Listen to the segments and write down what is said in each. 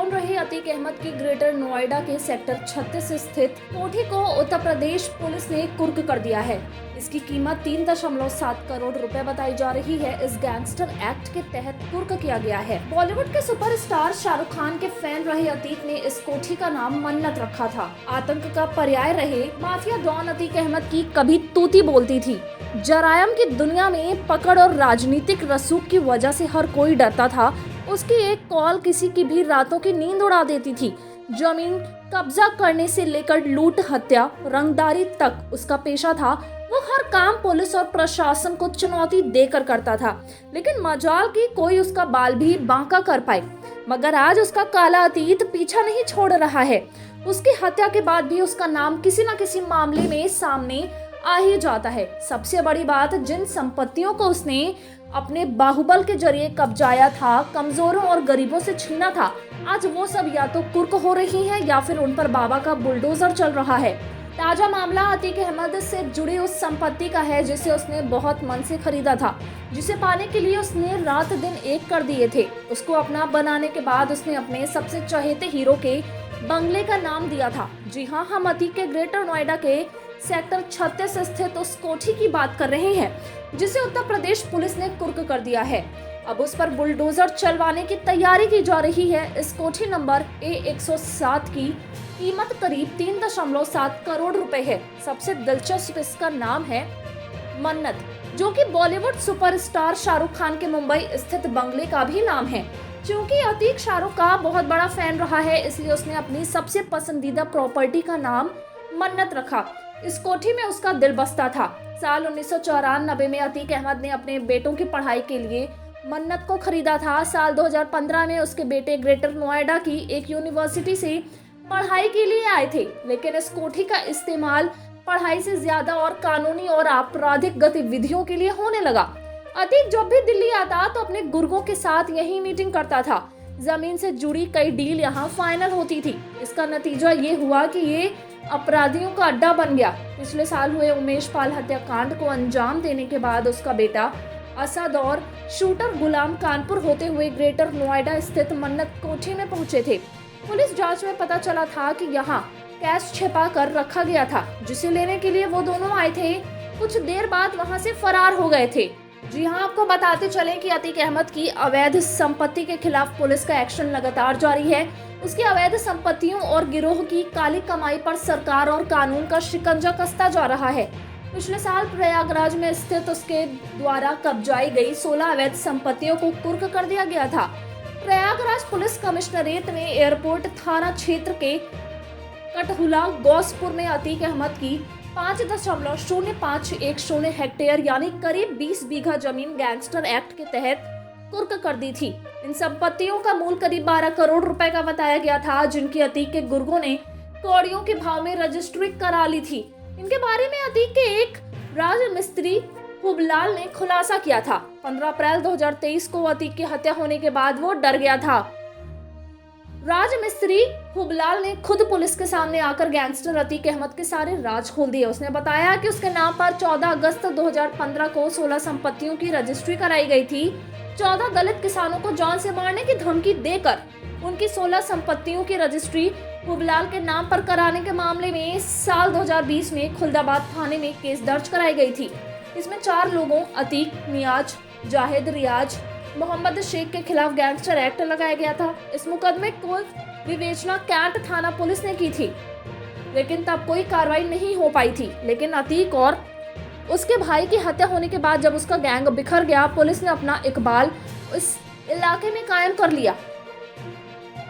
ढूंढ रहे अतीक अहमद की ग्रेटर नोएडा के सेक्टर 36 स्थित कोठी को उत्तर प्रदेश पुलिस ने कुर्क कर दिया है। इसकी कीमत 3.7 करोड़ रुपए बताई जा रही है। इस गैंगस्टर एक्ट के तहत कुर्क किया गया है। बॉलीवुड के सुपरस्टार शाहरुख खान के फैन रहे अतीक ने इस कोठी का नाम मन्नत रखा था। आतंक का पर्याय रहे माफिया डॉन अतीक अहमद की कभी तूती बोलती थी। जरायम की दुनिया में पकड़ और राजनीतिक रसूख की वजह से हर कोई डरता था। उसकी एक कॉल किसी की भी रातों की नींद उड़ा देती थी। जमीन कब्जा करने से लेकर लूट, हत्या, रंगदारी तक उसका पेशा था। वो हर काम पुलिस और प्रशासन को चुनौती देकर करता था, लेकिन मजाल की कोई उसका बाल भी बांका कर पाए। मगर आज उसका काला अतीत पीछा नहीं छोड़ रहा है। उसकी हत्या के बाद भी उसका नाम किसी न किसी मामले में सामने आ ही जाता है। सबसे बड़ी बात, जिन संपत्तियों को उसने अपने बाहुबल के जरिए कब्जाया था, कमजोरों और गरीबों से छीना था, आज वो सब या तो कुर्क हो रही हैं या फिर उन पर बाबा का बुलडोजर चल रहा है। ताजा मामला अतीक अहमद से जुड़ी उस संपत्ति का है जिसे उसने बहुत मन से खरीदा था, जिसे पाने के लिए उसने रात दिन एक कर दिए थे। उसको अपना बनाने के बाद उसने अपने सबसे चहेते हीरो के बंगले का नाम दिया था। जी हाँ, हम अतीक के ग्रेटर नोएडा के सेक्टर 36 स्थित उस कोठी की बात कर रहे हैं जिसे उत्तर प्रदेश पुलिस ने कुर्क कर दिया है। अब उस पर बुलडोजर चलवाने की तैयारी की जा रही है। इस कोठी नंबर A107 की कीमत करीब 3.7 करोड़ रुपए है। सबसे दिलचस्प इसका नाम है मन्नत, जो कि बॉलीवुड सुपरस्टार शाहरुख खान के मुंबई स्थित बंगले का भी नाम है। क्योंकि अतीक शाहरुख का बहुत बड़ा फैन रहा है, इसलिए उसने अपनी सबसे पसंदीदा प्रॉपर्टी का नाम मन्नत रखा। इस कोठी में उसका दिल बसता था। साल 1994 में अतीक अहमद ने अपने बेटों की पढ़ाई के लिए मन्नत को खरीदा था। साल 2015 में उसके बेटे ग्रेटर नोएडा की एक यूनिवर्सिटी से पढ़ाई के लिए आए थे, लेकिन इस कोठी का इस्तेमाल पढ़ाई से ज्यादा और कानूनी और आपराधिक गतिविधियों के लिए होने लगा। अतीक जब भी दिल्ली आता तो अपने गुर्गों के साथ यही मीटिंग करता था। जमीन से जुड़ी कई डील यहाँ फाइनल होती थी। इसका नतीजा ये हुआ कि ये अपराधियों का अड्डा बन गया। पिछले साल हुए उमेश पाल हत्याकांड को अंजाम देने के बाद उसका बेटा असद और शूटर गुलाम कानपुर होते हुए ग्रेटर नोएडा स्थित मन्नत कोठी में पहुंचे थे। पुलिस जांच में पता चला था कि यहाँ कैश छिपा कर रखा गया था, जिसे लेने के लिए वो दोनों आए थे। कुछ देर बाद वहां से फरार हो गए थे। जी हाँ, आपको बताते चले कि अतीक अहमद की अवैध संपत्ति के खिलाफ पुलिस का एक्शन लगातार जारी है। उसकी अवैध संपत्तियों और गिरोह की काली कमाई पर सरकार और कानून का शिकंजा कसता जा रहा है। पिछले साल प्रयागराज में स्थित उसके द्वारा कब्जाई गई 16 अवैध संपत्तियों को कुर्क कर दिया गया था। प्रयागराज पुलिस कमिश्नरेट में एयरपोर्ट थाना क्षेत्र के कटहुला गौसपुर में अतीक अहमद की 5.0510 हेक्टेयर यानी करीब 20 बीघा जमीन गैंगस्टर एक्ट के तहत कुर्क कर दी थी। इन संपत्तियों का मूल्य करीब 12 करोड़ रुपए का बताया गया था, जिनकी अतीक के गुर्गों ने कौड़ियों के भाव में रजिस्ट्री करा ली थी। इनके बारे में अतीक के एक राज मिस्त्री हुबलाल ने खुलासा किया था। 15 अप्रैल 2023 को अतीक की हत्या होने के बाद वो डर गया था। राज मिस्त्री हुबलाल ने खुद पुलिस के सामने आकर गैंगस्टर अतीक अहमद के सारे राज खोल दिए। उसने बताया कि उसके नाम पर 14 अगस्त 2015 को 16 संपत्तियों की रजिस्ट्री कराई गई थी। 14 दलित किसानों को जान से मारने की धमकी देकर उनकी 16 संपत्तियों की रजिस्ट्री हुबलाल के नाम पर कराने के मामले में साल 2020 में खुलदाबाद थाने में केस दर्ज कराई गई थी। इसमें 4 लोगों अतीक, नियाज, जाहिद, रियाज, मोहम्मद शेख के खिलाफ गैंगस्टर एक्ट लगाया गया था। इस मुकदमे को विवेचना कैंट थाना पुलिस ने की थी, लेकिन तब कोई कार्रवाई नहीं हो पाई थी। लेकिन अतीक और उसके भाई की हत्या होने के बाद जब उसका गैंग बिखर गया, पुलिस ने अपना इकबाल इस इलाके में कायम कर लिया।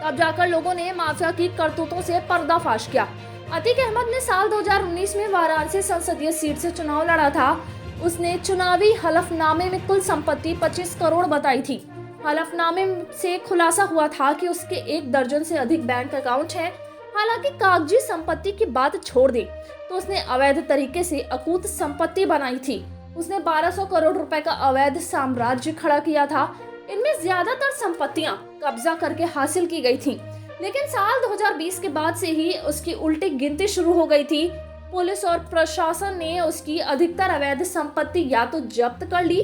तब जाकर लोगों ने माफिया की करतूतों से पर्दाफाश किया। अतीक अहमद ने साल 2019 में वाराणसी संसदीय सीट से चुनाव लड़ा था। उसने चुनावी हलफनामे में कुल संपत्ति 25 करोड़ बताई थी। हलफनामे से खुलासा हुआ था कि उसके 1 दर्जन से अधिक बैंक अकाउंट हैं। हालांकि कागजी संपत्ति की बात छोड़ दी तो उसने अवैध तरीके से अकूत संपत्ति बनाई थी। उसने 1200 करोड़ रुपए का अवैध साम्राज्य खड़ा किया था। इनमें ज्यादातर संपत्तियां कब्जा करके हासिल की गई थी, लेकिन साल 2020 के बाद से ही उसकी उल्टी गिनती शुरू हो गई थी। पुलिस और प्रशासन ने उसकी अधिकतर अवैध संपत्ति या तो जब्त कर ली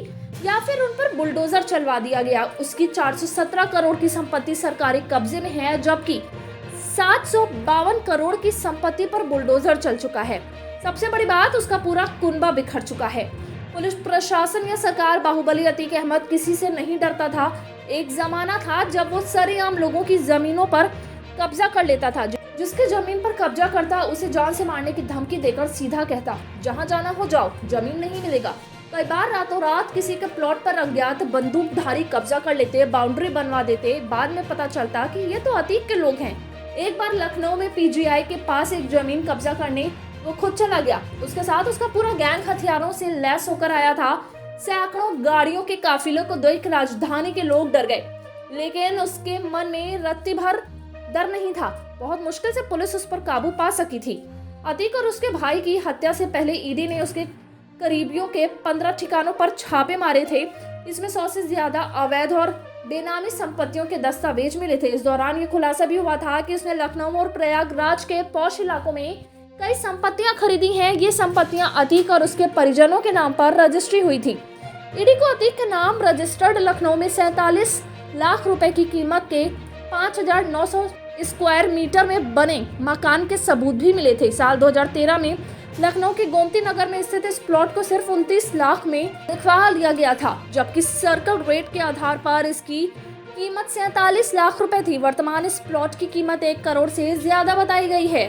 या फिर उन पर बुलडोजर चलवा दिया गया। उसकी 417 करोड़ की संपत्ति सरकारी कब्जे में है, जबकि 752 करोड़ की संपत्ति पर बुलडोजर चल चुका है। सबसे बड़ी बात, उसका पूरा कुनबा बिखर चुका है। पुलिस प्रशासन या सरकार बाहुबली अतीक अहमद किसी से नहीं डरता था। एक जमाना था जब वो सरेआम लोगों की जमीनों पर कब्जा कर लेता था। जिसके जमीन पर कब्जा करता उसे जान से मारने की धमकी देकर सीधा कहता, जहां जाना हो जाओ, जमीन नहीं मिलेगा। कई बार रातों रात किसी के प्लॉट पर अज्ञात बंदूकधारी कब्जा कर लेते, बाउंड्री बनवा देते। बाद में पता चलता कि ये तो अतीक के लोग हैं। एक बार लखनऊ में पीजीआई के पास एक जमीन कब्जा करने वो खुद चला गया। उसके साथ उसका पूरा गैंग हथियारों से लैस होकर आया था। सैकड़ों गाड़ियों के काफिले को देख राजधानी के लोग डर गए, लेकिन उसके मन में रत्ती भर डर नहीं था। बहुत मुश्किल से पुलिस उस पर काबू पा सकी थी। अतीक और उसके भाई की हत्या से पहले ईडी ने उसके करीबियों के 15 ठिकानों पर छापे मारे थे। इसमें 100 से ज्यादा अवैध और बेनामी संपत्तियों के दस्तावेज मिले थे। इस दौरान ये खुलासा भी हुआ था कि उसने लखनऊ और प्रयागराज के पौष इलाकों में कई संपत्तियां खरीदी हैं। ये संपत्तियां अतीक और उसके परिजनों के नाम पर रजिस्ट्री हुई थी। ईडी को अतीक के नाम रजिस्टर्ड लखनऊ में 47 लाख रुपए की कीमत के 5,900 स्क्वायर मीटर में बने मकान के सबूत भी मिले थे। साल 2013 में लखनऊ के गोमती नगर में स्थित इस प्लॉट को सिर्फ 29 लाख में लिखवा लिया गया था, जबकि सर्कल रेट के आधार पर इसकी कीमत 47 लाख रुपए थी। वर्तमान इस प्लॉट की कीमत 1 करोड़ से ज्यादा बताई गई है।